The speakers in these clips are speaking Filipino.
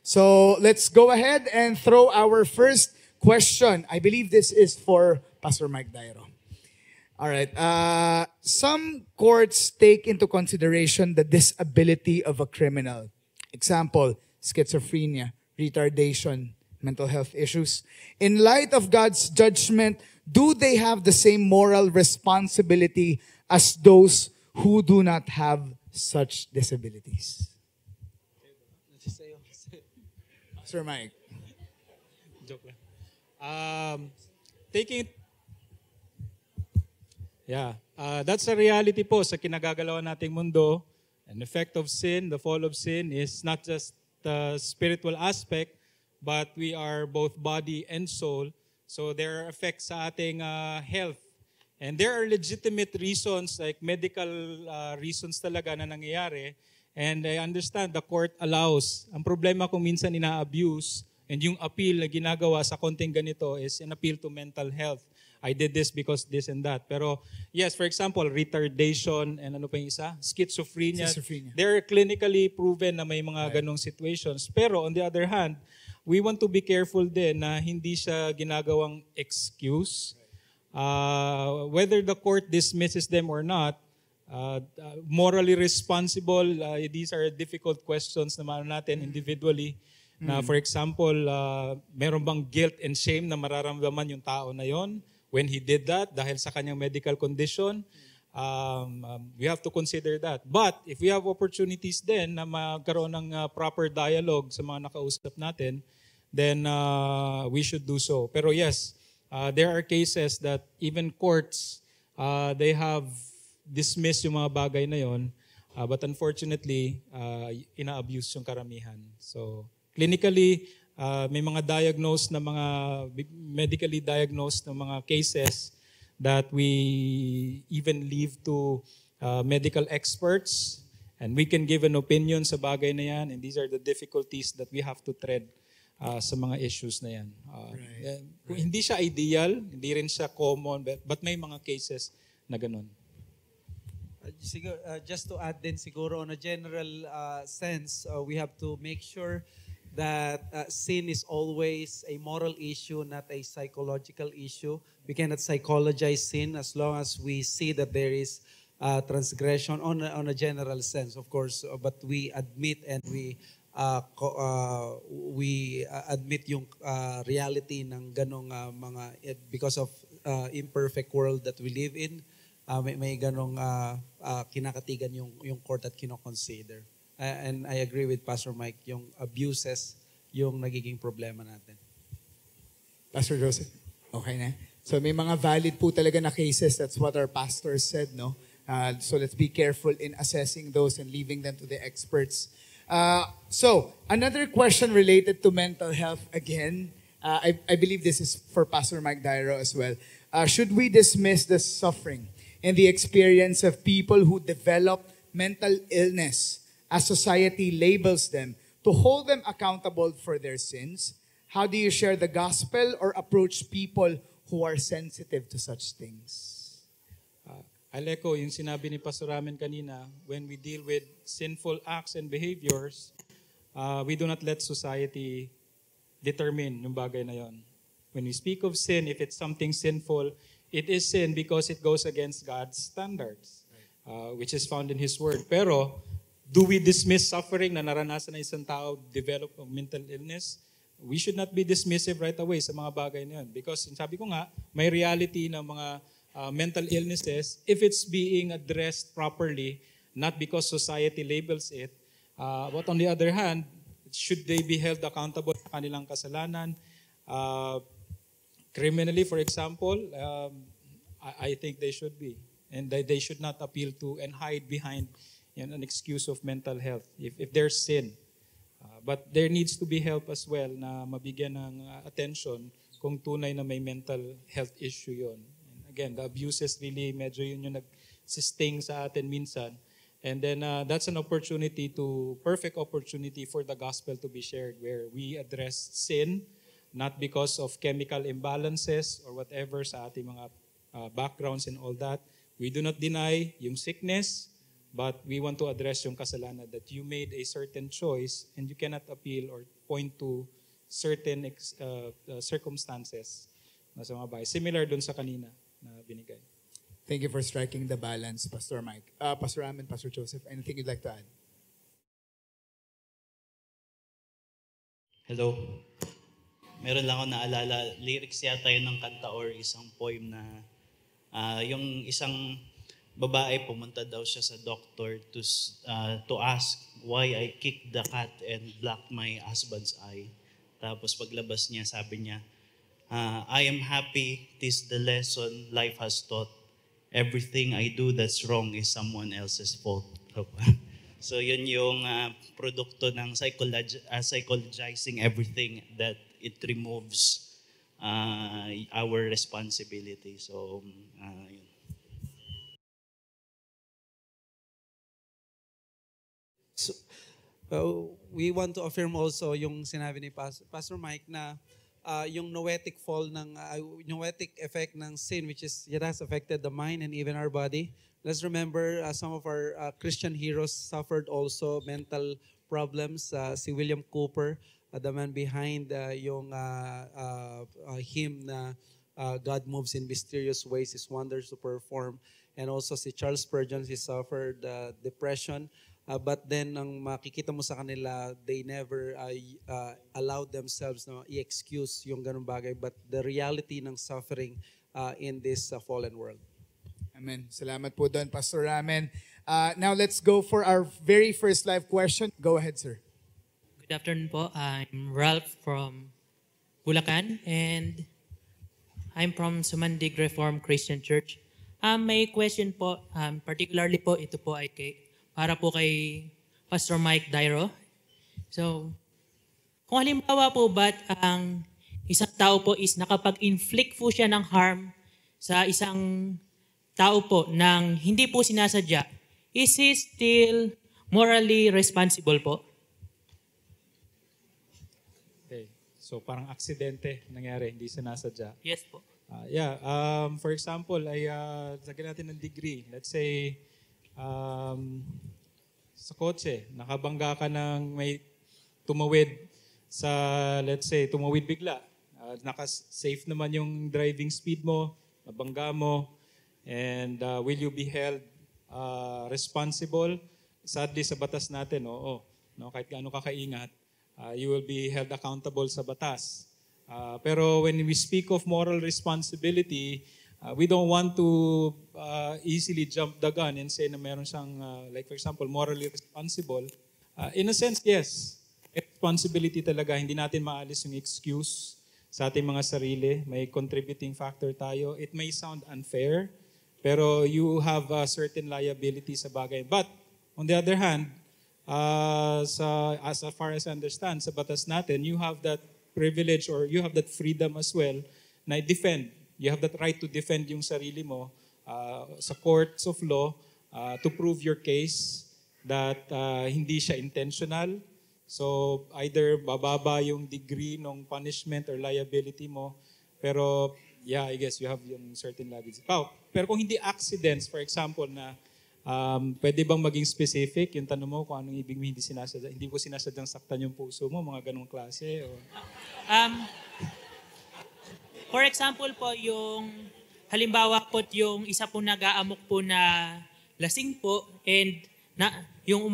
So let's go ahead and throw our first question. I believe this is for Pastor Mike Dairo. All right. Some courts take into consideration the disability of a criminal. Example, schizophrenia, retardation, mental health issues. In light of God's judgment, do they have the same moral responsibility as those who do not have such disabilities? Sir Mike. Joke lang. Taking it, that's a reality po sa kinagagalawan nating mundo. An effect of sin, the fall of sin, is not just the spiritual aspect, but we are both body and soul. So there are effects sa ating health. And there are legitimate reasons, like medical reasons talaga na nangyayari. And I understand the court allows. Ang problema kung minsan ina-abuse, and yung appeal na ginagawa sa konting ganito is an appeal to mental health. I did this because this and that. Pero yes, for example, retardation and ano pa yung isa? Schizophrenia. They're clinically proven na may mga ganong situations. Pero on the other hand, we want to be careful din na hindi siya ginagawang excuse. Whether the court dismisses them or not, morally responsible, these are difficult questions naman natin individually. Na for example, meron bang guilt and shame na mararamdaman yung tao na yon when he did that dahil sa kanyang medical condition? We have to consider that. But if we have opportunities then na magkaroon ng proper dialogue sa mga nakausap natin, then we should do so. Pero yes, there are cases that even courts, they have dismissed yung mga bagay na yon, but unfortunately, ina-abuse yung karamihan. So, clinically, may mga diagnosed na mga medically diagnosed na mga cases that we even leave to medical experts, and we can give an opinion sa bagay na yan, and these are the difficulties that we have to tread sa mga issues na yan. Hindi siya ideal, hindi rin siya common, but may mga cases na ganun. Just to add din siguro on a general sense, we have to make sure that sin is always a moral issue, not a psychological issue. We cannot psychologize sin as long as we see that there is transgression on a general sense, of course. But we admit and we admit yung reality ng ganong mga because of imperfect world that we live in. May ganong kinakatigan yung court at kinoconsider. And I agree with Pastor Mike, yung abuses, yung nagiging problema natin. Pastor Joseph, okay na? So may mga valid po talaga na cases. That's what our pastor said, no? So let's be careful in assessing those and leaving them to the experts. So another question related to mental health again. I believe this is for Pastor Mike Dairo as well. Should we dismiss the suffering and the experience of people who develop mental illness as society labels them, to hold them accountable for their sins? How do you share the gospel or approach people who are sensitive to such things? I'll echo yung sinabi ni Pastor Ramen kanina, when we deal with sinful acts and behaviors, we do not let society determine yung bagay na yon. When we speak of sin, if it's something sinful, it is sin because it goes against God's standards, which is found in His Word. Pero, do we dismiss suffering na naranasan ng isang tao develop of mental illness? We should not be dismissive right away sa mga bagay na yun. Because sabi ko nga, may reality ng mga mental illnesses if it's being addressed properly, not because society labels it. But on the other hand, should they be held accountable sa kanilang kasalanan? Criminally, for example, I think they should be. And they should not appeal to and hide behind an excuse of mental health if there's sin. But there needs to be help as well na mabigyan ng attention kung tunay na may mental health issue yon. And again, the abuses really medyo yun yung nagsisting sa atin minsan. And then that's an opportunity perfect opportunity for the gospel to be shared where we address sin, not because of chemical imbalances or whatever sa ating mga backgrounds and all that. We do not deny yung sickness, but we want to address yung kasalanan that you made a certain choice and you cannot appeal or point to certain circumstances na sa mga bagay. Similar dun sa kanina na binigay. Thank you for striking the balance, Pastor Mike. Pastor Amen, Pastor Joseph, anything you'd like to add? Hello. Meron lang ako naalala, lyrics yata yun ng kanta or isang poem na yung isang babae pumunta daw siya sa doctor to ask why I kicked the cat and blocked my husband's eye. Tapos paglabas niya, sabi niya, I am happy, 'tis the lesson life has taught. Everything I do that's wrong is someone else's fault. So yun yung produkto ng psychologizing everything that it removes our responsibility. So yun. So, we want to affirm also yung sinabi ni Pastor Mike na yung noetic fall noetic effect ng sin, which is it has affected the mind and even our body. Let's remember some of our Christian heroes suffered also mental problems. Si William Cooper, the man behind yung hymn na God moves in mysterious ways, His wonders to perform. And also si Charles Spurgeon, he suffered depression. But then, ang makikita mo sa kanila, they never allowed themselves na i-excuse yung ganung bagay. But the reality ng suffering in this fallen world. Amen. Salamat po doon, Pastor Amen. Now let's go for our very first live question. Go ahead, sir. Good afternoon po. I'm Ralph from Bulacan and I'm from Sumandig Reformed Christian Church. May question po, particularly po, ito po ay para po kay Pastor Mike Dairo. So, kung halimbawa po ba't ang isang tao po is nakapag-inflict po siya ng harm sa isang tao po nang hindi po sinasadya, is he still morally responsible po? Okay. So parang aksidente nangyari, hindi sinasadya. Yes po. For example, lagyan natin ng degree. Let's say, sa kotse, nakabangga ka ng may tumawid sa, let's say, tumawid bigla. Naka-safe naman yung driving speed mo, nabangga mo, and will you be held responsible? Sadly, sa batas natin, oo. No, kahit gaano ka kaingat, you will be held accountable sa batas. Pero when we speak of moral responsibility, we don't want to easily jump the gun and say na meron siyang, like for example, morally responsible. In a sense, yes. Responsibility talaga. Hindi natin maalis yung excuse sa ating mga sarili. May contributing factor tayo. It may sound unfair, pero you have a certain liability sa bagay. But, on the other hand, as far as I understand, sa batas natin, you have that privilege or you have that freedom as well na defend. You have that right to defend yung sarili mo sa courts of law to prove your case that hindi siya intentional. So either bababa yung degree ng punishment or liability mo. Pero yeah, I guess you have yung certain liability. Pero kung hindi accidents, for example, na pwede bang maging specific yung tanong mo kung anong ibig mo hindi ko sinasadyang saktan yung puso mo, mga ganong klase? O... For example po, yung halimbawa po yung isa po nag-aamok po na lasing po and yung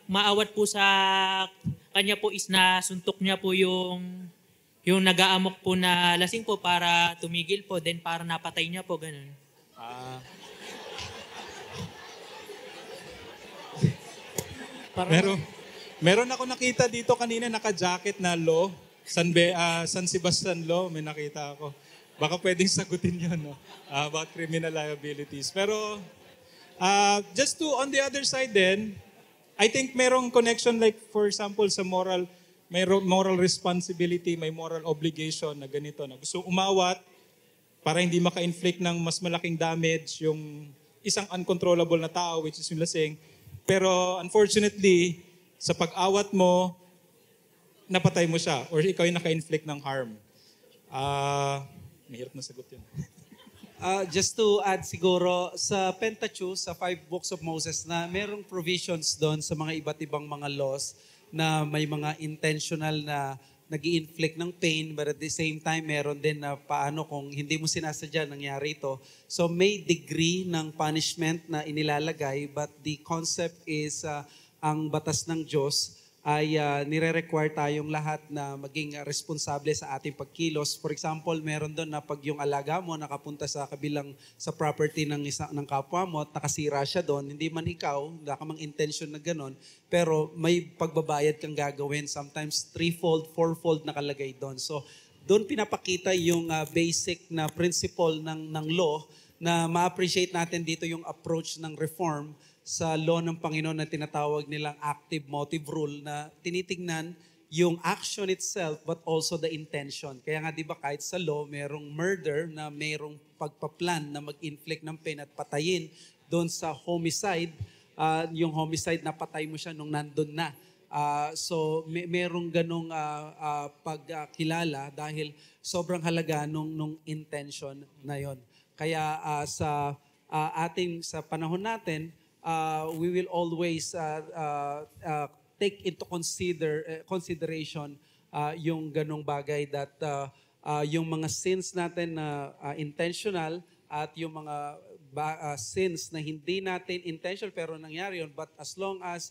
maawat po sa kanya po is na suntok niya po yung nag-aamok po na lasing po para tumigil po, then para napatay niya po, ganun. Meron ako nakita dito kanina naka-jacket na law, San Sebastian Law, may nakita ako. Baka pwedeng sagutin yun, no? About criminal liabilities. Pero just to, on the other side then, I think merong connection like for example sa may moral responsibility, may moral obligation na ganito. Na gusto umawat para hindi maka-inflict ng mas malaking damage yung isang uncontrollable na tao, which is yung lasing. Pero unfortunately, sa pag-awat mo, napatay mo siya or ikaw yung naka-inflict ng harm. Mahirap na sagot yun. Just to add siguro, sa Pentateuch, sa 5 books of Moses, na merong provisions doon sa mga iba't ibang mga laws na may mga intentional na nag-i-inflict ng pain, but at the same time, meron din na paano kung hindi mo sinasadya nangyari ito. So may degree ng punishment na inilalagay, but the concept is ang batas ng Diyos ay nire-require tayong lahat na maging responsable sa ating pagkilos. For example, meron doon na pag yung alaga mo nakapunta sa kabilang sa property ng kapwa mo at nakasira siya doon, hindi man ikaw, wala ka mang intention na gano'n, pero may pagbabayad kang gagawin. Sometimes 3-fold, 4-fold nakalagay doon. So doon pinapakita yung basic na principle ng law na ma-appreciate natin dito yung approach ng reform sa law ng Panginoon na tinatawag nilang active motive rule na tinitingnan yung action itself but also the intention. Kaya nga di ba kahit sa law, merong murder na merong pagpaplan na mag-inflict ng pain at patayin. Doon sa homicide, yung homicide na patay mo siya nung nandun na. So merong ganong pagkilala dahil sobrang halaga nung intention na yon. Kaya sa sa panahon natin, we will always take into consideration yung ganong bagay that yung mga sins natin na intentional at yung mga sins na hindi natin intentional pero nangyari yun, but as long as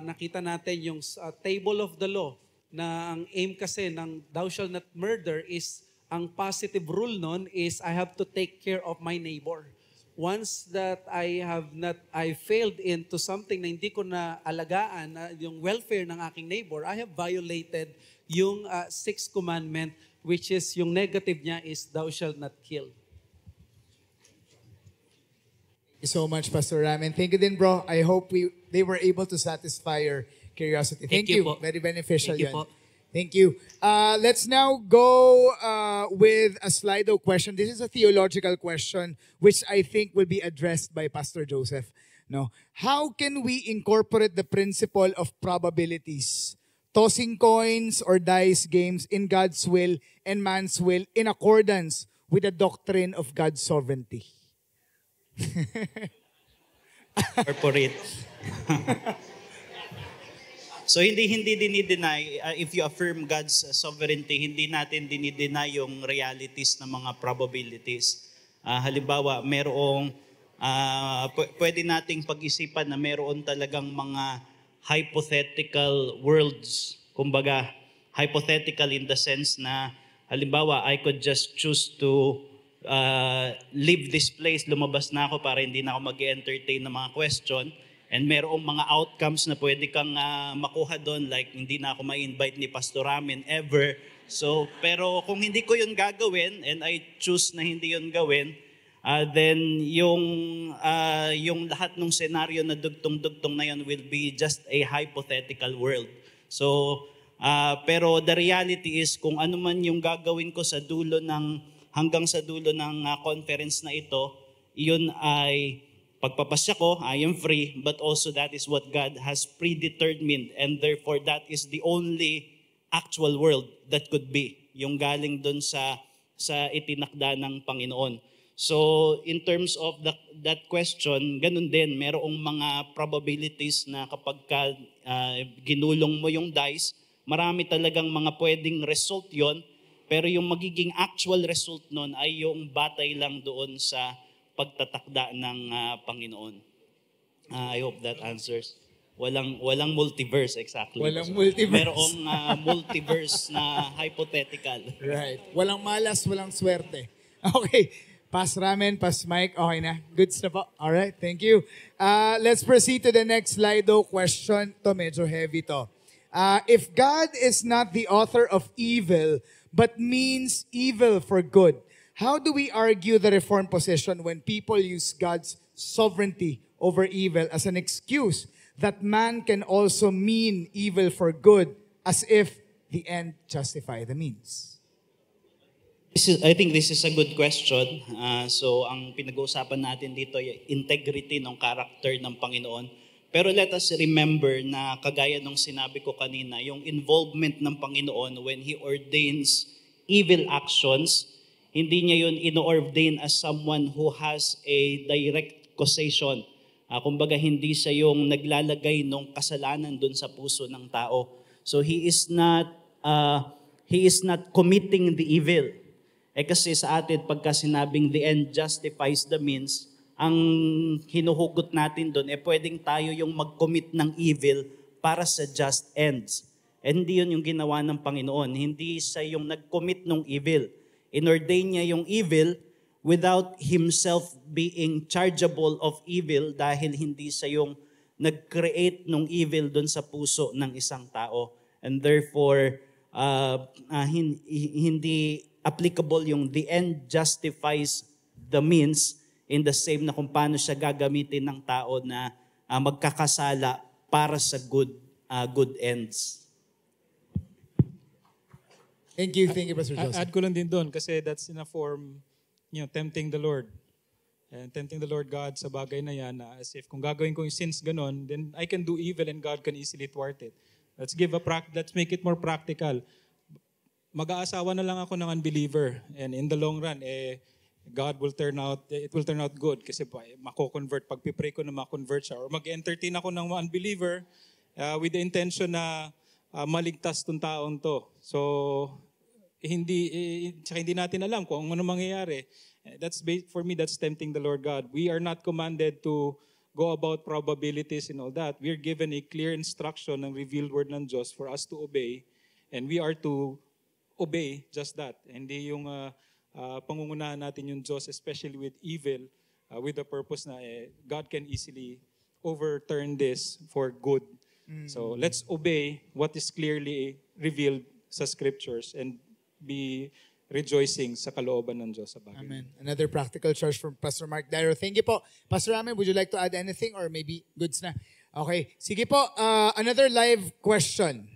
nakita natin yung table of the law na ang aim kasi ng thou shalt not murder is ang positive rule nun is I have to take care of my neighbor. Once that I failed into something na hindi ko na alagaan, yung welfare ng aking neighbor, I have violated yung 6th commandment, which is yung negative niya is thou shalt not kill. Thank you so much, Pastor Ram. And thank you din, bro. I hope they were able to satisfy your curiosity. Thank you. po. Very beneficial Thank you yan. po. Thank you. Let's now go with a Slido question. This is a theological question which I think will be addressed by Pastor Joseph. No, how can we incorporate the principle of probabilities, tossing coins or dice games in God's will and man's will in accordance with the doctrine of God's sovereignty? Corporate. So hindi dinideny, if you affirm God's sovereignty, hindi natin dinideny yung realities ng mga probabilities. Halimbawa, pwede nating pag-isipan na meron talagang mga hypothetical worlds. Kumbaga, hypothetical in the sense na, halimbawa, I could just choose to leave this place, lumabas na ako para hindi na ako mag-entertain ng mga question. And merong mga outcomes na pwede kang makuha doon, like hindi na ako ma-invite ni Pastor Ramin ever. So, pero kung hindi ko yun gagawin and I choose na hindi yun gawin, then yung lahat ng senaryo na dugtong-dugtong na yun will be just a hypothetical world. So, pero the reality is kung ano man yung gagawin ko hanggang sa dulo ng conference na ito, yun ay pagpapasya ko, I am free, but also that is what God has predetermined, and therefore that is the only actual world that could be, yung galing dun sa itinakda ng Panginoon. So in terms of that question, ganun din, merong mga probabilities na kapag ginulong mo yung dice, marami talagang mga pwedeng result yon, pero yung magiging actual result nun ay yung batay lang doon sa pagtatakda ng Panginoon. I hope that answers. Walang multiverse exactly. Walang multiverse. Merong multiverse na hypothetical. Right. Walang malas, walang swerte. Okay. Pass Ramen, pass Mike. Okay na. Goods na po. Alright, thank you. Let's proceed to the next Slido question. To medyo heavy to. If God is not the author of evil, but means evil for good, how do we argue the Reformed position when people use God's sovereignty over evil as an excuse that man can also mean evil for good, as if the end justify the means? I think this is a good question. So ang pinag-uusapan natin dito ay integrity ng character ng Panginoon. Pero let us remember na kagaya ng sinabi ko kanina, yung involvement ng Panginoon when He ordains evil actions hindi niya yun ino-ordain as someone who has a direct causation. Kumbaga, hindi siya yung naglalagay ng kasalanan dun sa puso ng tao. So he is not committing the evil. Kasi sa atin, pagka sinabing the end justifies the means, ang hinuhugot natin dun, pwedeng tayo yung mag-commit ng evil para sa just ends. Hindi yun yung ginawa ng Panginoon. Hindi siya yung nag-commit ng evil. Inordain niya yung evil without himself being chargeable of evil dahil hindi siya yung nag-create ng evil dun sa puso ng isang tao. And therefore, hindi applicable yung the end justifies the means in the same na kung paano siya gagamitin ng tao na magkakasala para sa good ends. Thank you, Pastor Joseph. Add ko lang din doon kasi that's in a form, tempting the Lord. And tempting the Lord God sa bagay na yan, as if kung gagawin ko yung sins ganon, then I can do evil and God can easily thwart it. Let's make it more practical. Mag-aasawa na lang ako ng unbeliever, and in the long run, it will turn out good kasi mako-convert. Pag pipray ko na ma-convert siya, or mag-entertain ako ng unbeliever with the intention na maligtas tong taong to. So, hindi natin alam kung ano mangyayari. For me, that's tempting the Lord God. We are not commanded to go about probabilities and all that. We are given a clear instruction ng revealed word ng Diyos for us to obey, and we are to obey just that. Hindi yung pangungunahan natin yung Diyos, especially with evil, with the purpose na God can easily overturn this for good. So let's obey what is clearly revealed sa scriptures and be rejoicing sa kalooban ng Diyos sa bagay. Amen. Another practical charge from Pastor Mark Dairo. Thank you po. Pastor Amen, would you like to add anything or maybe goods na? Okay. Sige po, another live question.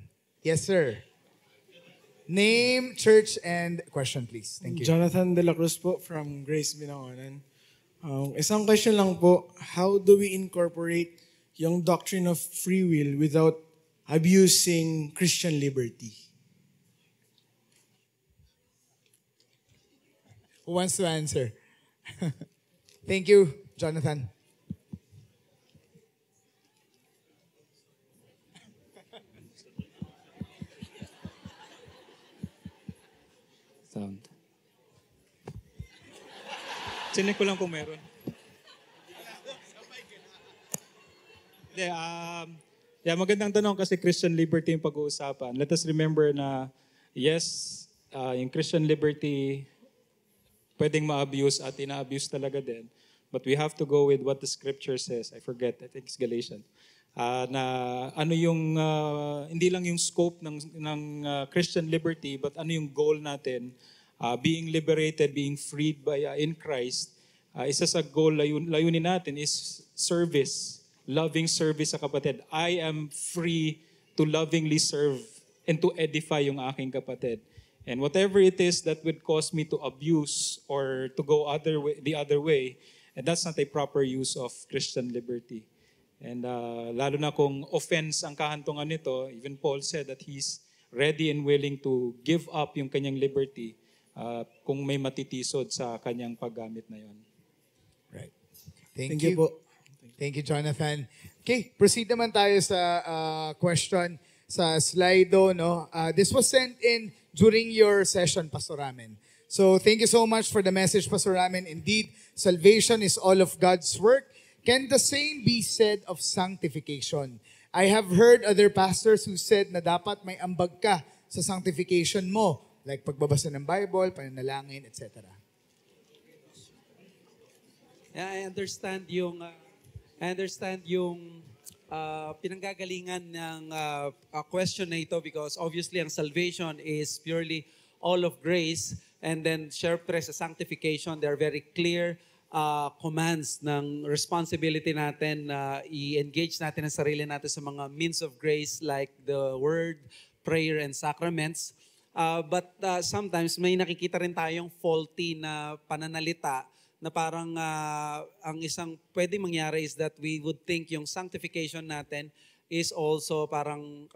Yes, sir. Name, church, and question, please. Thank you. Jonathan De La Cruz po from Grace Binangonan. Isang question lang po, how do we incorporate yung doctrine of free will without abusing Christian liberty? Who wants to answer? Thank you, Jonathan. Sound. Sinig ko lang kung meron. Magandang tanong kasi Christian liberty yung pag-uusapan. Let us remember na yes, yung Christian liberty pwedeng ma-abuse at ina-abuse talaga din. But we have to go with what the scripture says. I think it's Galatians. Na ano yung, hindi lang yung scope ng Christian liberty, but ano yung goal natin. Being liberated, being freed in Christ. Isa sa goal, layunin natin is service. Loving service sa kapatid. I am free to lovingly serve and to edify yung aking kapatid. And whatever it is that would cause me to abuse or to go the other way, and that's not a proper use of Christian liberty. And lalo na kung offense ang kahantungan nito, even Paul said that he's ready and willing to give up yung kanyang liberty kung may matitisod sa kanyang paggamit na yon. Right. Thank you po. Thank you, Jonathan. Okay, proceed naman tayo sa question sa Slido. No? This was sent in during your session, Pastor Ramen. So thank you so much for the message, Pastor Ramen. Indeed, salvation is all of God's work. Can the same be said of sanctification? I have heard other pastors who said na dapat may ambag ka sa sanctification mo, like pagbabasa ng Bible, pananalangin, etc. Yeah, I understand yung pinanggagalingan ng question na ito because obviously ang salvation is purely all of grace, and then syempre sa sanctification, there are very clear commands ng responsibility natin na i-engage natin ang sarili natin sa mga means of grace like the word, prayer, and sacraments. But sometimes may nakikita rin tayong faulty na pananalita na parang ang isang pwede mangyari is that we would think yung sanctification natin is also parang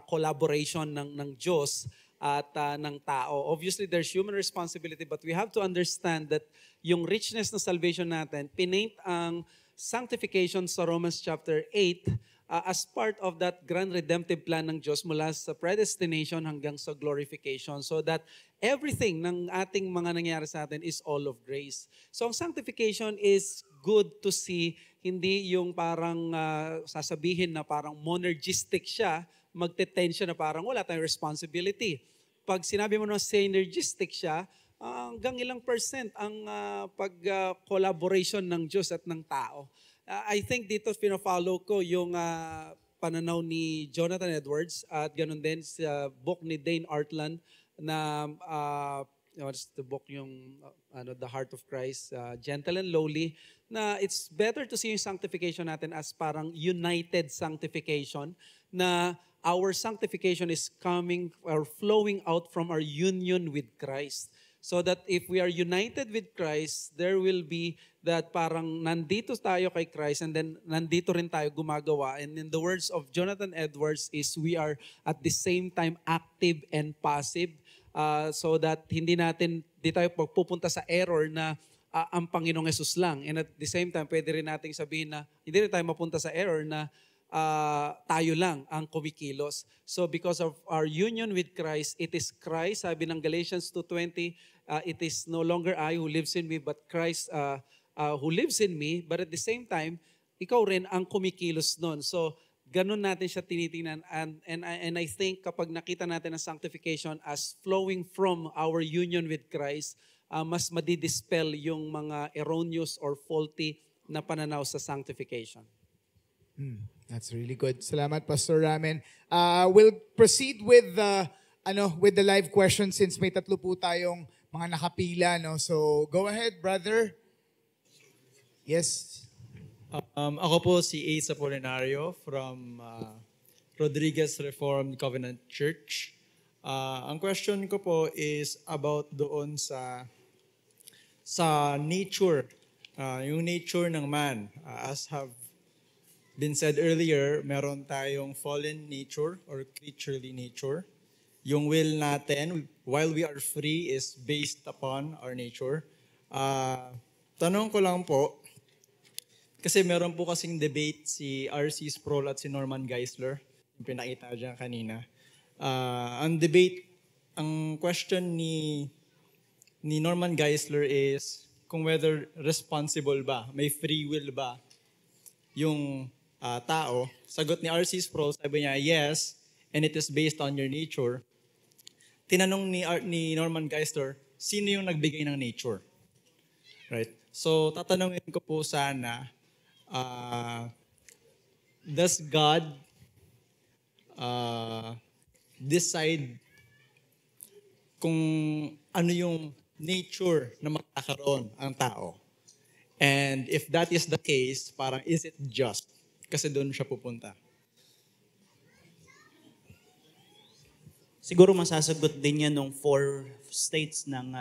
collaboration ng Diyos at ng tao. Obviously, there's human responsibility, but we have to understand that yung richness ng salvation natin, pinaint ang sanctification sa Romans chapter 8 as part of that grand redemptive plan ng Diyos mula sa predestination hanggang sa glorification, so that everything ng ating mga nangyari sa atin is all of grace. So ang sanctification is good to see, hindi yung parang sasabihin na parang monergistic siya, magte-tension na parang wala tayong responsibility. Pag sinabi mo na synergistic siya, hanggang ilang percent ang pag-collaboration ng Diyos at ng tao. I think dito pina-follow ko yung pananaw ni Jonathan Edwards at ganun din sa book ni Dane Artland na what's the book yung The Heart of Christ, Gentle and Lowly, na it's better to see yung sanctification natin as parang united sanctification, na our sanctification is coming or flowing out from our union with Christ. So that if we are united with Christ, there will be that parang nandito tayo kay Christ and then nandito rin tayo gumagawa. And in the words of Jonathan Edwards is we are at the same time active and passive, so that di tayo pupunta sa error na ang Panginoong Yesus lang. And at the same time, pwede rin nating sabihin na hindi rin tayo mapunta sa error na tayo lang ang kumikilos. So because of our union with Christ, it is Christ, sabi ng Galatians 2:20, it is no longer I who lives in me, but Christ who lives in me. But at the same time, ikaw rin ang kumikilos nun. So ganun natin siya tinitingnan. And I think kapag nakita natin ang sanctification as flowing from our union with Christ, mas madidispel yung mga erroneous or faulty na pananaw sa sanctification. That's really good. Salamat, Pastor Ramen. We'll proceed with the live questions since may tatlo po tayong mga nakapila, no? So, go ahead, brother. Yes. Ako po si Asa Polinario from Rodriguez Reformed Covenant Church. Ang question ko po is about doon sa nature, yung nature ng man. As have been said earlier, meron tayong fallen nature or creaturely nature. Yung will natin, while we are free, is based upon our nature. Tanong ko lang po, kasi meron po kasing debate si R.C. Sproul at si Norman Geisler, yung pinakita dyan kanina. Ang question ni Norman Geisler is kung whether responsible ba, may free will ba yung tao. Sagot ni R.C. Sproul, sabi niya, yes, and it is based on your nature. Tinanong ni Norman Geisler, sino yung nagbigay ng nature? Right? So, tatanungin ko po sana, does God decide kung ano yung nature na magkakaroon ang tao? And if that is the case, parang is it just? Kasi doon siya pupunta. Siguro masasagot din yan nung 4 states ng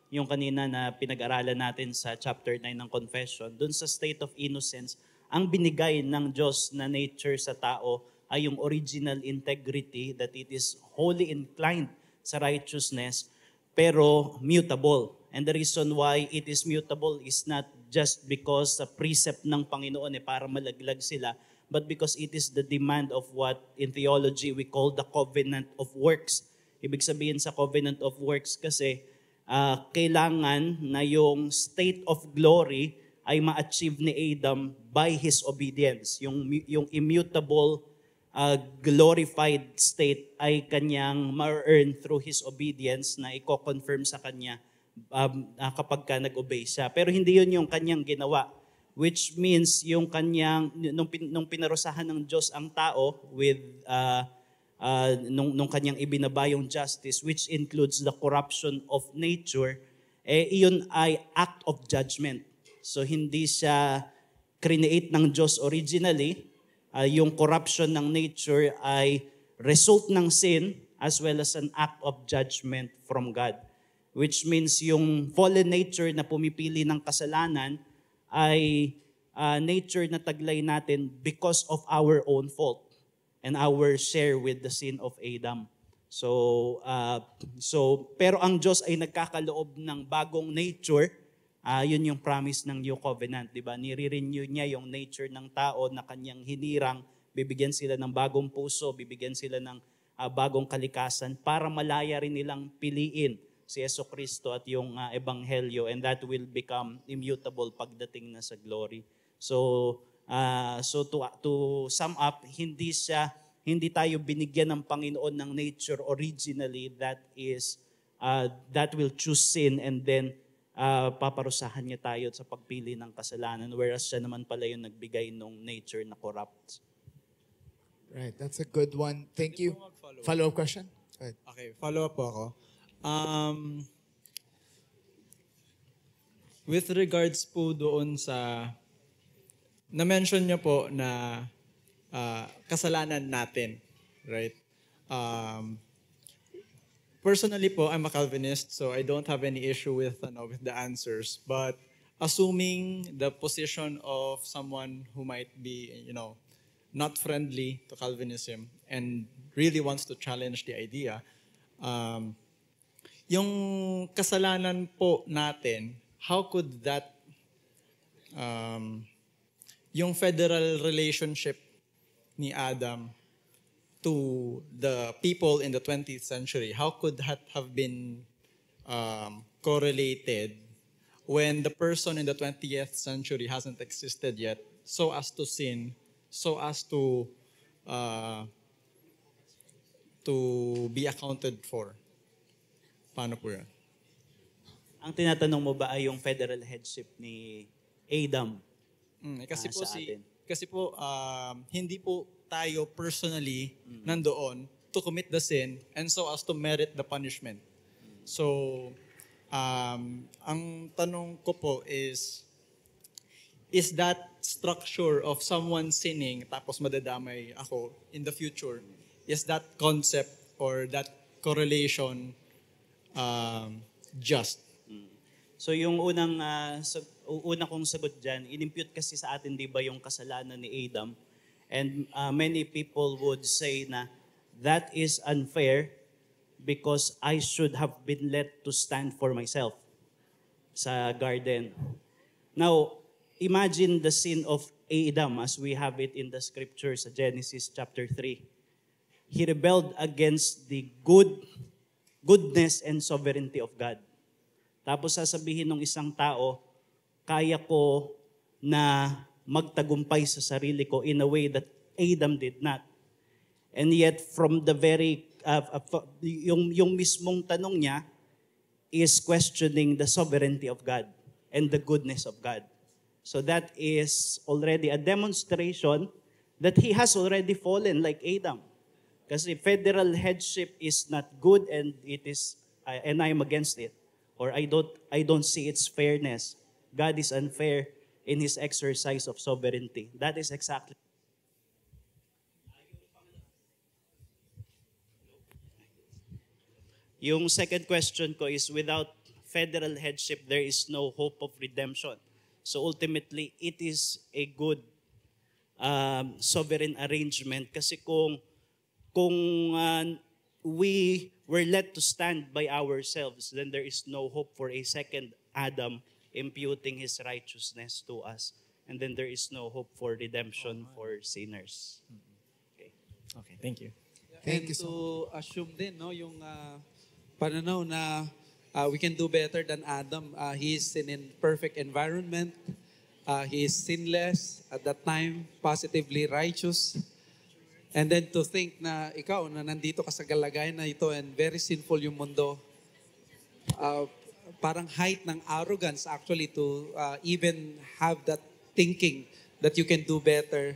yung kanina na pinag-aralan natin sa chapter 9 ng Confession. Doon sa state of innocence, ang binigay ng Diyos na nature sa tao ay yung original integrity, that it is wholly inclined sa righteousness, pero mutable. And the reason why it is mutable is not just because sa precept ng Panginoon para malaglag sila, but because it is the demand of what in theology we call the covenant of works. Ibig sabihin sa covenant of works kasi kailangan na yung state of glory ay ma-achieve ni Adam by his obedience. Yung immutable glorified state ay kanyang ma-earn through his obedience na i-confirm sa kanya kapag ka nag-obey siya. Pero hindi yun yung kanyang ginawa, which means yung kanyang, nung pinarusahan ng Diyos ang tao with, nung kanyang ibinaba yung justice, which includes the corruption of nature, iyon ay act of judgment. So hindi siya create ng Diyos originally. Yung corruption ng nature ay result ng sin as well as an act of judgment from God. Which means yung fallen nature na pumipili ng kasalanan ay nature na taglay natin because of our own fault and our share with the sin of Adam. Pero ang Diyos ay nagkakaloob ng bagong nature. Yun yung promise ng New Covenant, di ba? Nire-renew niya yung nature ng tao na kanyang hinirang, bibigyan sila ng bagong puso, bibigyan sila ng bagong kalikasan para malaya rin nilang piliin si Jesucristo at yung ebanghelyo, and that will become immutable pagdating na sa glory. So to sum up, hindi tayo binigyan ng Panginoon ng nature originally that will choose sin, and then paparusahan niya tayo sa pagpili ng kasalanan, whereas siya naman pala yung nagbigay ng nature na corrupt. Right, that's a good one. Thank you. Follow-up question? Go ahead. Okay, follow-up po ako. With regards po doon sa, na-mention niyo po na kasalanan natin, right? Personally po, I'm a Calvinist, so I don't have any issue with the answers. But assuming the position of someone who might be, not friendly to Calvinism and really wants to challenge the idea, yung kasalanan po natin, how could that, yung federal relationship ni Adam to the people in the 20th century, how could that have been correlated when the person in the 20th century hasn't existed yet, so as to sin, so as to be accounted for? Paano po yun? Ang tinatanong mo ba ay yung federal headship ni Adam? Kasi po hindi po tayo personally nandoon to commit the sin and so as to merit the punishment. So ang tanong ko po is that structure of someone sinning tapos madadamay ako in the future, is that concept or that correlation just? So yung una kong sagot dyan, inimpute kasi sa atin, di ba, yung kasalanan ni Adam. And many people would say na that is unfair because I should have been let to stand for myself sa garden. Now, imagine the sin of Adam as we have it in the scriptures sa Genesis chapter 3. He rebelled against the goodness and sovereignty of God. Tapos sasabihin ng isang tao, kaya ko na magtagumpay sa sarili ko in a way that Adam did not. And yet from the very, yung mismong tanong niya is questioning the sovereignty of God and the goodness of God. So that is already a demonstration that he has already fallen like Adam. Kasi federal headship is not good, and and I am against it. Or I don't see its fairness. God is unfair in His exercise of sovereignty. That is exactly. Yung second question ko is, without federal headship, there is no hope of redemption. So ultimately, it is a good sovereign arrangement. Kasi kung we were led to stand by ourselves, then there is no hope for a second Adam imputing his righteousness to us. And then there is no hope for redemption for sinners. Okay, thank you. Thank you to assume din, no, yung pananaw na we can do better than Adam. He is in a perfect environment. He is sinless at that time, positively righteous. And then to think na ikaw, na nandito ka sa galagayan na ito and very sinful yung mundo, parang height ng arrogance actually to even have that thinking that you can do better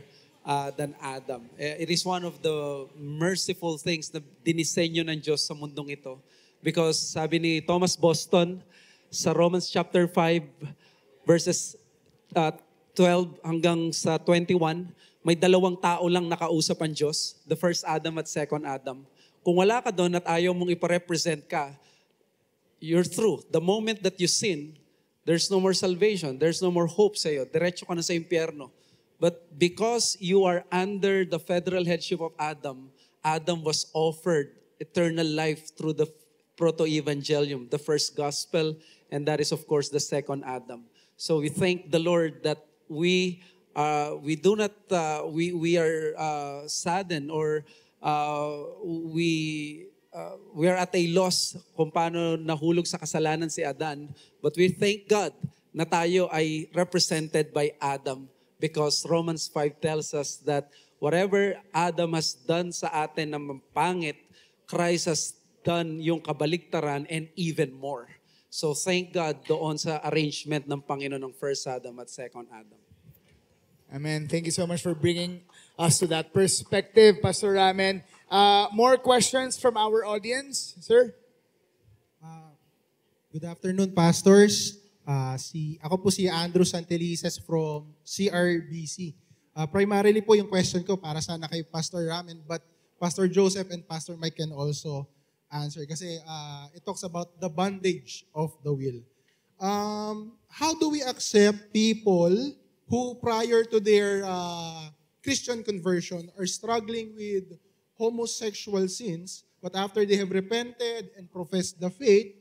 than Adam. It is one of the merciful things na dinisenyo ng Diyos sa mundong ito. Because sabi ni Thomas Boston sa Romans chapter 5 verses 12 hanggang sa 21, may dalawang tao lang nakausap ang Diyos, the first Adam at second Adam. Kung wala ka doon at ayaw mong iparepresent ka, you're through. The moment that you sin, there's no more salvation. There's no more hope sa iyo. Diretso ka na sa impyerno. But because you are under the federal headship of Adam, Adam was offered eternal life through the proto-evangelium, the first gospel, and that is of course the second Adam. So we thank the Lord that we do not we are saddened, or we are at a loss kung paano nahulog sa kasalanan si Adan, but we thank God na tayo ay represented by Adam, because Romans 5 tells us that whatever Adam has done sa atin na pangit, Christ has done yung kabaliktaran and even more. So thank God doon sa arrangement ng Panginoon ng first Adam at second Adam. Amen. Thank you so much for bringing us to that perspective, Pastor Ramen. More questions from our audience, sir? Good afternoon, pastors. Ako po si Andrew Santelices from CRBC. Primarily po yung question ko para sana kay Pastor Ramen, but Pastor Joseph and Pastor Mike can also answer kasi it talks about the bondage of the will. How do we accept people who prior to their Christian conversion are struggling with homosexual sins, but after they have repented and professed the faith,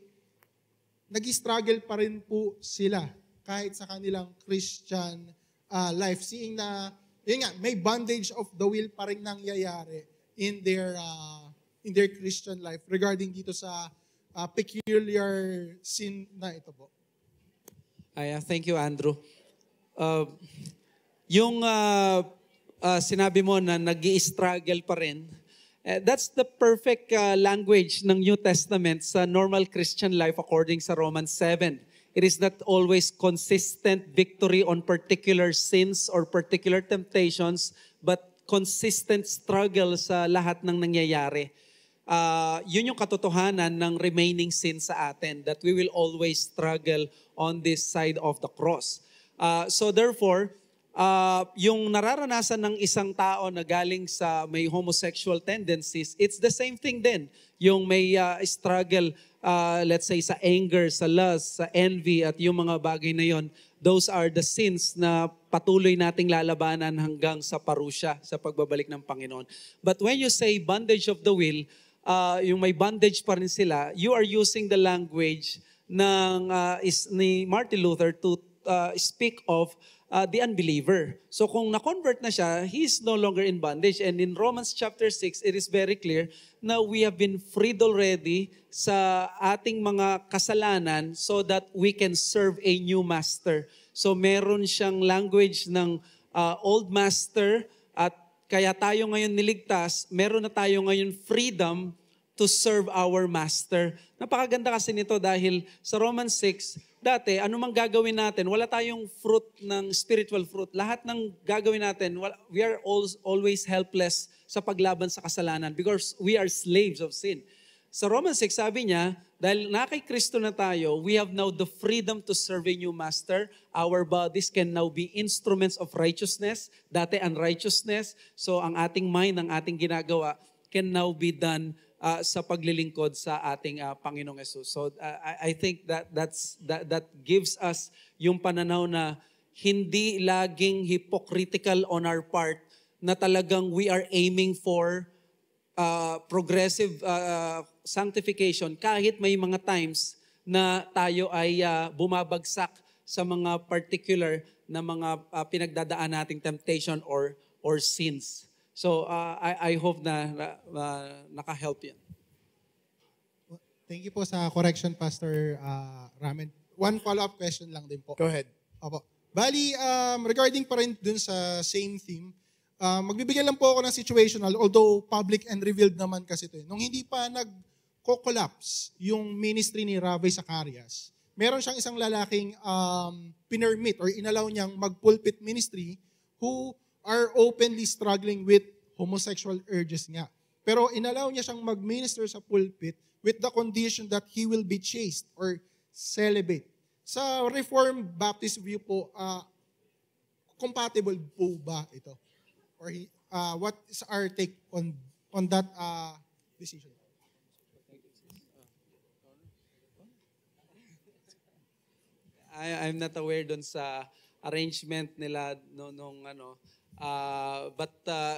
nag-struggle pa rin po sila kahit sa kanilang Christian life, seeing na yun nga, may bondage of the will pa rin nangyayari in their Christian life regarding dito sa peculiar sin na ito po. Thank you, Andrew. Yung sinabi mo na nag-i-struggle pa rin, that's the perfect language ng New Testament sa normal Christian life according sa Romans 7. It is not always consistent victory on particular sins or particular temptations, but consistent struggle sa lahat ng nangyayari. Yun yung katotohanan ng remaining sin sa atin, that we will always struggle on this side of the cross. So therefore, yung nararanasan ng isang tao na galing sa may homosexual tendencies, it's the same thing din. Yung may struggle, let's say sa anger, sa lust, sa envy, at yung mga bagay na yon, those are the sins na patuloy nating lalabanan hanggang sa parusya, sa pagbabalik ng Panginoon. But when you say bondage of the will, yung may bondage pa rin sila, you are using the language ni Martin Luther to speak of the unbeliever. So kung na-convert na siya, he is no longer in bondage. And in Romans chapter 6, it is very clear na we have been freed already sa ating mga kasalanan so that we can serve a new master. So meron siyang language ng old master, at kaya tayo ngayon niligtas, meron na tayo ngayon freedom to serve our master. Napakaganda kasi nito dahil sa Romans 6, dati, anumang gagawin natin, wala tayong fruit ng spiritual fruit. Lahat ng gagawin natin, we are always helpless sa paglaban sa kasalanan because we are slaves of sin. Sa Romans 6, sabi niya, dahil na kay Kristo na tayo, we have now the freedom to serve a new master. Our bodies can now be instruments of righteousness, dati unrighteousness. So ang ating mind, ang ating ginagawa, can now be done sa paglilingkod sa ating Panginoong Yesus. So I think that gives us yung pananaw na hindi laging hypocritical on our part, na talagang we are aiming for progressive sanctification kahit may mga times na tayo ay bumabagsak sa mga particular na mga pinagdadaan nating temptation or sins. So I hope na naka-help yan. Thank you po sa correction, Pastor Ramen. One follow-up question lang din po. Go ahead. Opo. Bali, regarding pa rin dun sa same theme, magbibigay lang po ako ng situational, although public and revealed naman kasi ito. Nung hindi pa nag-collapse yung ministry ni Ravi Zacarias, meron siyang isang lalaking pinermit or inalaw niyang mag-pulpit ministry who are openly struggling with homosexual urges nga. Pero inalaw niya siyang mag-minister sa pulpit with the condition that he will be chaste or celibate. Sa Reformed Baptist view po, compatible po ba ito? Or what is our take on that decision? I'm not aware dun sa arrangement nila nung But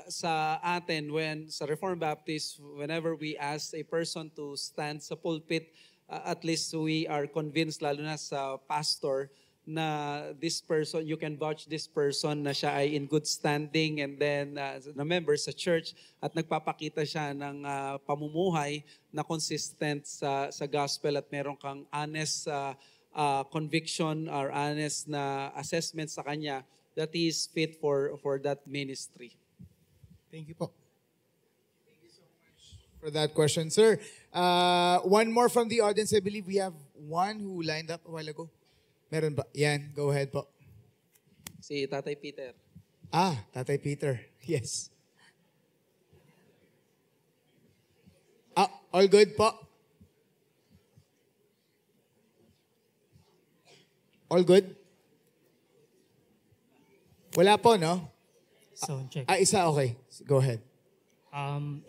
sa atin, sa Reformed Baptist, whenever we ask a person to stand sa pulpit, at least we are convinced, lalo na sa pastor, na this person, you can vouch this person na siya ay in good standing and then na member sa church at nagpapakita siya ng pamumuhay na consistent sa gospel at meron kang honest conviction or honest na assessment sa kanya that he is fit for that ministry. Thank you po. For that question, sir. One more from the audience. I believe we have one who lined up a while ago. Meron ba? Yan, go ahead po. Si Tatay Peter. Tatay Peter. Yes. All good po? All good? Wala po, no? So, check. Isa, okay. Go ahead.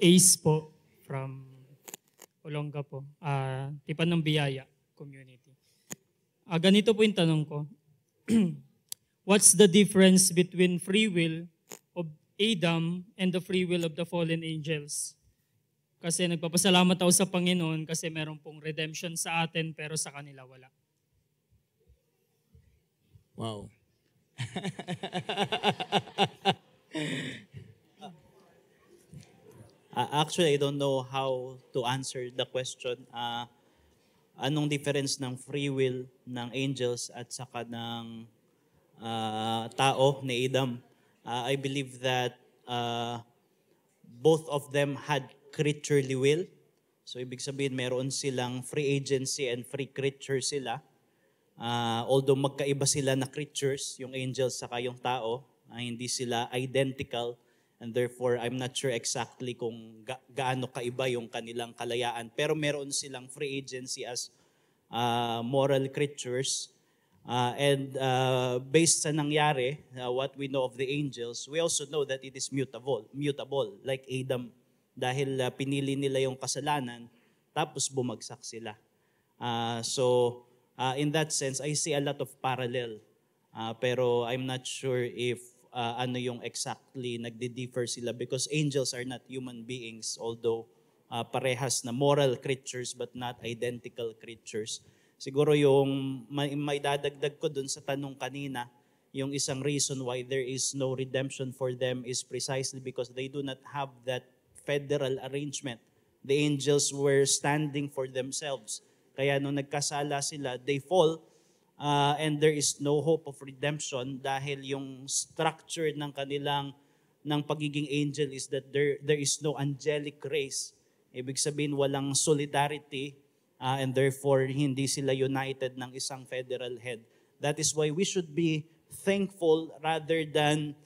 Ace po from Olonga po. Tipan ng Biyaya community. Ganito po yung tanong ko. What's the difference between free will of Adam and the free will of the fallen angels? Kasi nagpapasalamat ako sa Panginoon kasi meron pong redemption sa atin pero sa kanila wala. Wow. Actually, I don't know how to answer the question. Anong difference ng free will ng angels at saka ng tao ni Adam? I believe that both of them had creaturely will. So ibig sabihin meron silang free agency and free creature sila. Although magkaiba sila na creatures, yung angels saka yung tao, hindi sila identical. And therefore, I'm not sure exactly kung gaano kaiba yung kanilang kalayaan. Pero meron silang free agency as moral creatures. And based sa nangyari, what we know of the angels, we also know that it is mutable, like Adam. Dahil pinili nila yung kasalanan, tapos bumagsak sila. So, in that sense, I see a lot of parallel. Pero I'm not sure if ano yung exactly nagdi-differ sila because angels are not human beings, although parehas na moral creatures but not identical creatures. Siguro yung may dadagdag ko dun sa tanong kanina, yung isang reason why there is no redemption for them is precisely because they do not have that federal arrangement. The angels were standing for themselves. Kaya nung nagkasala sila, they fall and there is no hope of redemption dahil yung structure ng pagiging angel is that there is no angelic race. Ibig sabihin walang solidarity and therefore hindi sila united ng isang federal head. That is why we should be thankful rather than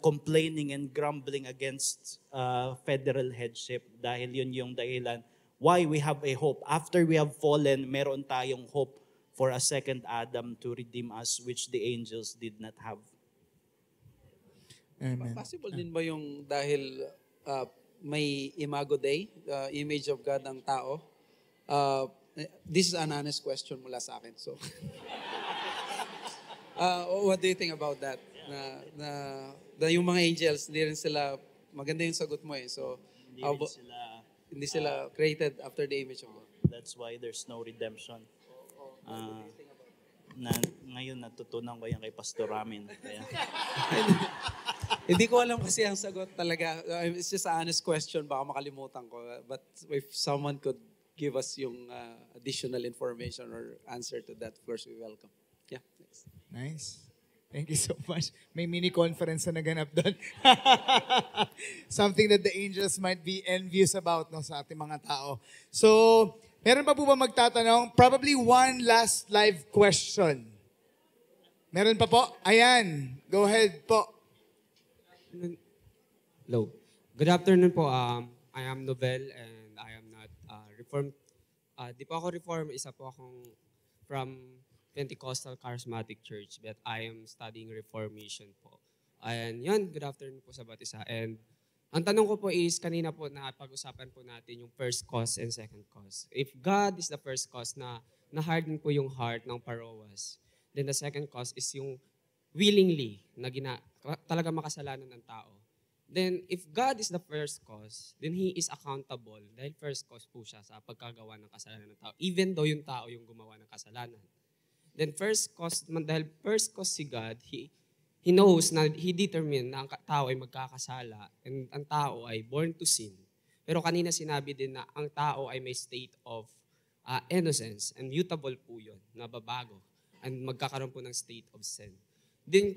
complaining and grumbling against federal headship dahil yun yung dahilan why we have a hope. After we have fallen, meron tayong hope for a second Adam to redeem us, which the angels did not have. Amen. Possible din ba yung dahil may imago Dei, image of God ang tao? This is an honest question mula sa akin. So, what do you think about that? Na yung mga angels, hindi rin sila, maganda yung sagot mo eh. So, hindi sila created after the image of God. That's why there's no redemption. Ngayon natutunan ko yan kay Pastor Ramin. Kaya. Hindi ko alam kasi ang sagot talaga. It's just an honest question. Baka makalimutan ko. But if someone could give us yung additional information or answer to that, of course, we welcome. Yeah, thanks. Nice. Thank you so much. May mini conference na naganap doon. Something that the angels might be envious about no, sa ating mga tao. So, meron pa po ba magtatanong? Probably one last live question. Meron pa po? Ayan. Go ahead po. Hello. Good afternoon po. I am Novel and I am not Reformed. Di po ako Reformed. Isa po akong from Pentecostal Charismatic Church, but I am studying Reformation po. And yun, good afternoon po sa bawat isa. And ang tanong ko po is, kanina po na pag-usapan po natin yung first cause and second cause. If God is the first cause na na-harden po yung heart ng Paroas, then the second cause is yung willingly na talaga makasalanan ng tao. Then, if God is the first cause, then He is accountable dahil first cause po siya sa pagkagawa ng kasalanan ng tao, even though yung tao yung gumawa ng kasalanan. Then first cause, dahil first cause si God, He knows na He determined na ang tao ay magkakasala and ang tao ay born to sin. Pero kanina sinabi din na ang tao ay may state of innocence and mutable po yun, nababago and magkakaroon po ng state of sin. Then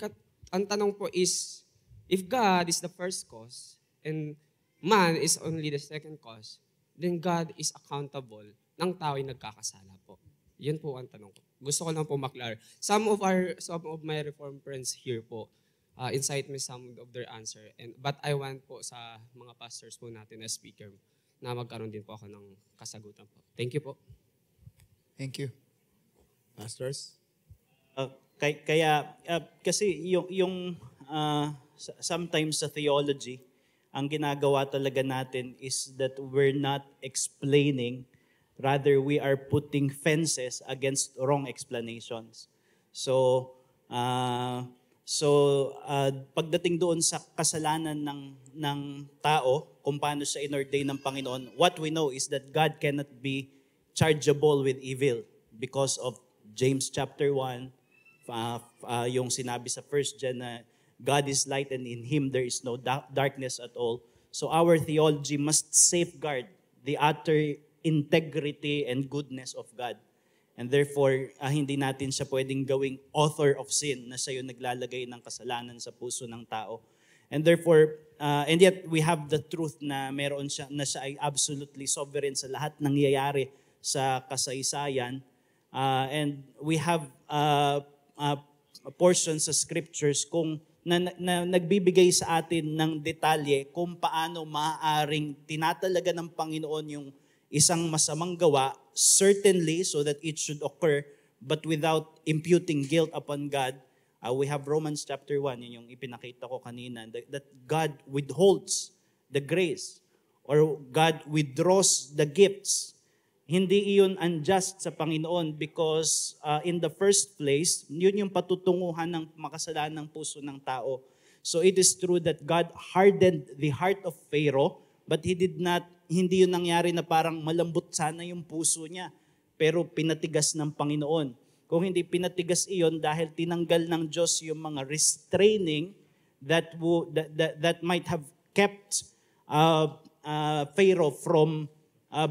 ang tanong po is, if God is the first cause and man is only the second cause, then God is accountable ng tao ay nagkakasala po. Yun po ang tanong ko. Gusto ko lang po maklar. Some of my Reformed friends here po incite me some of their answer. But I want po sa mga pastors po natin na speaker na magkaroon din po ako ng kasagutan po. Thank you po. Thank you. Pastors? Kasi yung sometimes sa theology, ang ginagawa talaga natin is that we're not explaining, rather we are putting fences against wrong explanations. So pagdating doon sa kasalanan ng tao, kung paano siya inordain ng Panginoon, what we know is that God cannot be chargeable with evil because of James chapter 1, yung sinabi sa 1 John na God is light and in Him there is no darkness at all. So our theology must safeguard the utter integrity and goodness of God. And therefore, hindi natin siya pwedeng gawing author of sin na siya yung naglalagay ng kasalanan sa puso ng tao. And therefore, and yet we have the truth na meron siya, na siya ay absolutely sovereign sa lahat ng nangyayari sa kasaysayan. And we have portions sa scriptures na nagbibigay sa atin ng detalye kung paano maaaring tinatalaga ng Panginoon yung isang masamang gawa, certainly so that it should occur, but without imputing guilt upon God. We have Romans chapter 1, yun yung ipinakita ko kanina, that God withholds the grace or God withdraws the gifts. Hindi iyon unjust sa Panginoon because in the first place, yun yung patutunguhan ng makasalanan ng puso ng tao. So it is true that God hardened the heart of Pharaoh, but hindi yun nangyari na parang malambot sana yung puso niya, pero pinatigas ng Panginoon. Kung hindi pinatigas iyon dahil tinanggal ng Diyos yung mga restraining that might have kept Pharaoh from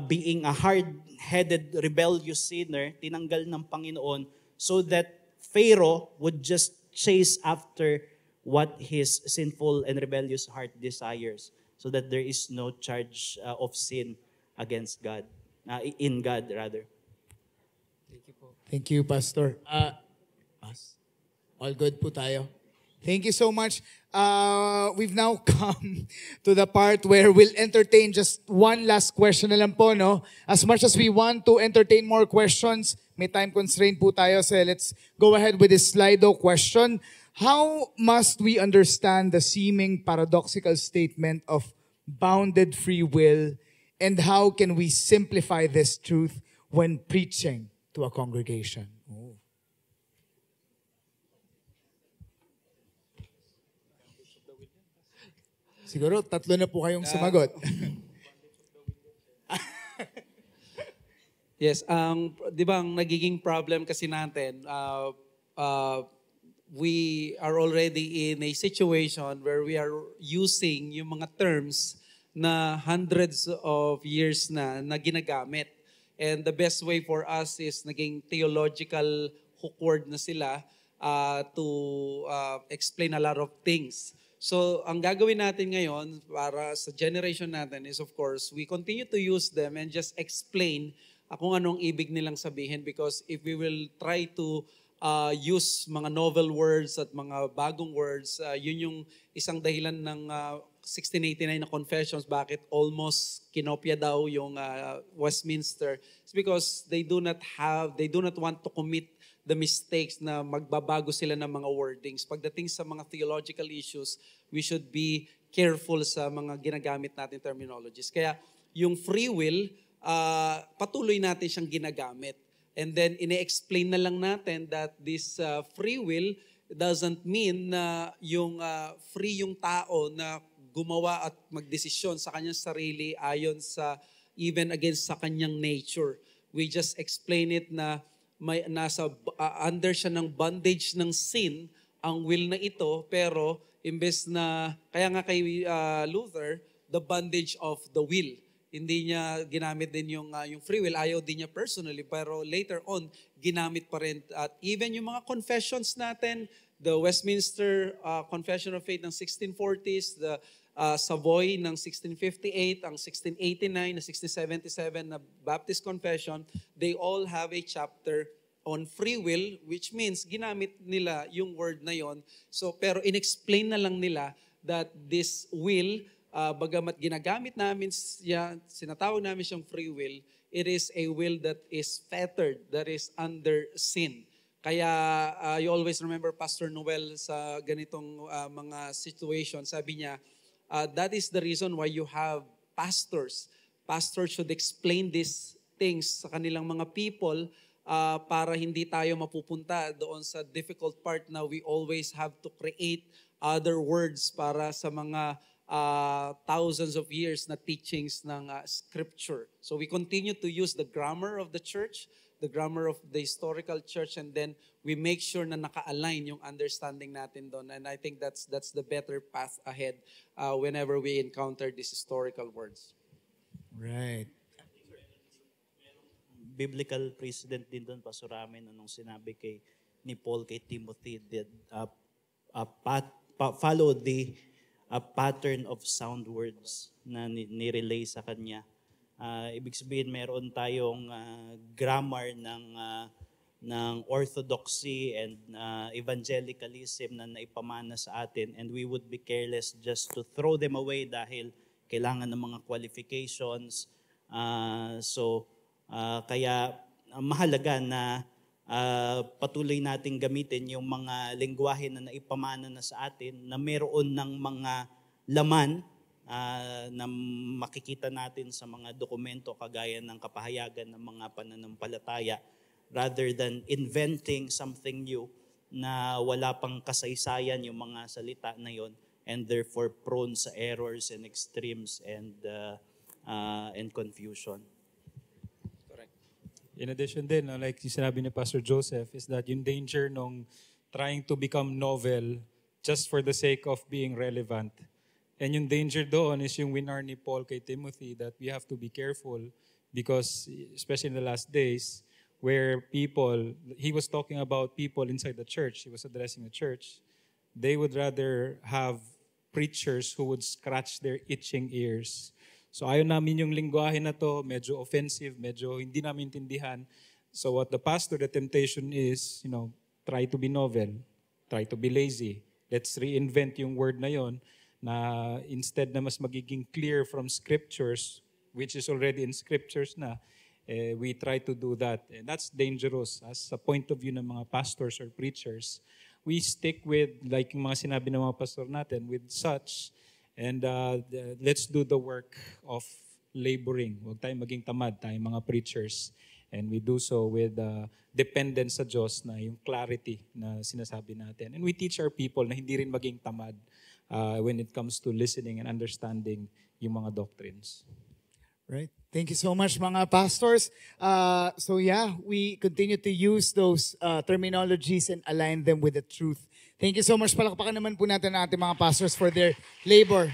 being a hard-headed, rebellious sinner, tinanggal ng Panginoon so that Pharaoh would just chase after what his sinful and rebellious heart desires, so that there is no charge of sin against God, in God rather. Thank you po. Thank you, Pastor. All good po tayo. Thank you so much. We've now come to the part where we'll entertain just one last question na lang po, no? As much as we want to entertain more questions, may time constraint po tayo. So let's go ahead with this Slido question. How must we understand the seeming paradoxical statement of bounded free will, and how can we simplify this truth when preaching to a congregation? Oh. Siguro, tatlo na po kayong sumagot. Yes, di ba ang nagiging problem kasi natin, we are already in a situation where we are using yung mga terms na hundreds of years na ginagamit. And the best way for us is naging theological hook word na sila to explain a lot of things. So, ang gagawin natin ngayon para sa generation natin is, of course, we continue to use them and just explain kung anong ibig nilang sabihin, because if we will try to use mga novel words at mga bagong words, yun yung isang dahilan ng 1689 na Confessions, bakit almost kinopya daw yung Westminster. It's because they do not want to commit the mistakes na magbabago sila ng mga wordings. Pagdating sa mga theological issues, we should be careful sa mga ginagamit natin terminologies. Kaya yung free will, patuloy natin siyang ginagamit. And then, ine-explain na lang natin that this free will doesn't mean na yung free yung tao na gumawa at magdesisyon sa kanyang sarili ayon sa even against sa kanyang nature. We just explain it na may nasa under siya ng bondage ng sin ang will na ito, pero imbes na kaya nga kay Luther, the bondage of the will. Hindi niya ginamit din yung free will, ayaw din niya personally, pero later on ginamit pa rin. At even yung mga confessions natin, the Westminster Confession of Faith ng 1640s, the Savoy ng 1658, ang 1689, na 1677 na Baptist Confession, they all have a chapter on free will, which means ginamit nila yung word na yon. So, pero inexplain na lang nila that this will, bagamat ginagamit namin siya, sinatawag namin siyang free will, it is a will that is fettered, that is under sin. Kaya you always remember Pastor Noel sa ganitong mga situation, sabi niya, that is the reason why you have pastors. Pastors should explain these things sa kanilang mga people para hindi tayo mapupunta doon sa difficult part na we always have to create other words para sa mga thousands of years na teachings ng Scripture. So we continue to use the grammar of the church, the grammar of the historical church, and then we make sure na naka-align yung understanding natin doon. And I think that's the better path ahead whenever we encounter these historical words. Right. Biblical precedent din doon, Pastor Ramen, anong sinabi ni Paul kay Timothy, that follow the pattern of sound words na nirelay sa kanya. Ibig sabihin, meron tayong grammar ng orthodoxy and evangelicalism na naipamana sa atin, and we would be careless just to throw them away dahil kailangan ng mga qualifications. Kaya mahalaga na patuloy nating gamitin yung mga lengguwahe na naipamana na sa atin, na meron ng mga laman na makikita natin sa mga dokumento kagaya ng kapahayagan ng mga pananampalataya, rather than inventing something new na wala pang kasaysayan yung mga salita na yon, and therefore prone sa errors and extremes and confusion. In addition din, like yung sinabi ni Pastor Joseph, is that yung danger nung trying to become novel just for the sake of being relevant. And yung danger doon is yung winar ni Paul kay Timothy, that we have to be careful because, especially in the last days, where people, he was talking about people inside the church, he was addressing the church, they would rather have preachers who would scratch their itching ears. So ayaw namin yung lingwahe na to, medyo offensive, medyo hindi namin intindihan. So what the pastor, the temptation is, try to be novel, try to be lazy. Let's reinvent yung word na yon, na instead na mas magiging clear from scriptures, which is already in scriptures na, we try to do that. And that's dangerous. As a point of view ng mga pastors or preachers, we stick with, like yung mga sinabi ng mga pastor natin, with such. And let's do the work of laboring. Huwag tayong maging tamad, tayong mga preachers. And we do so with dependence sa Diyos, na yung clarity na sinasabi natin. And we teach our people na hindi rin maging tamad when it comes to listening and understanding yung mga doctrines. Right. Thank you so much, mga pastors. We continue to use those terminologies and align them with the truth. Thank you so much. Palakpakan naman po natin ang ating mga pastors for their labor.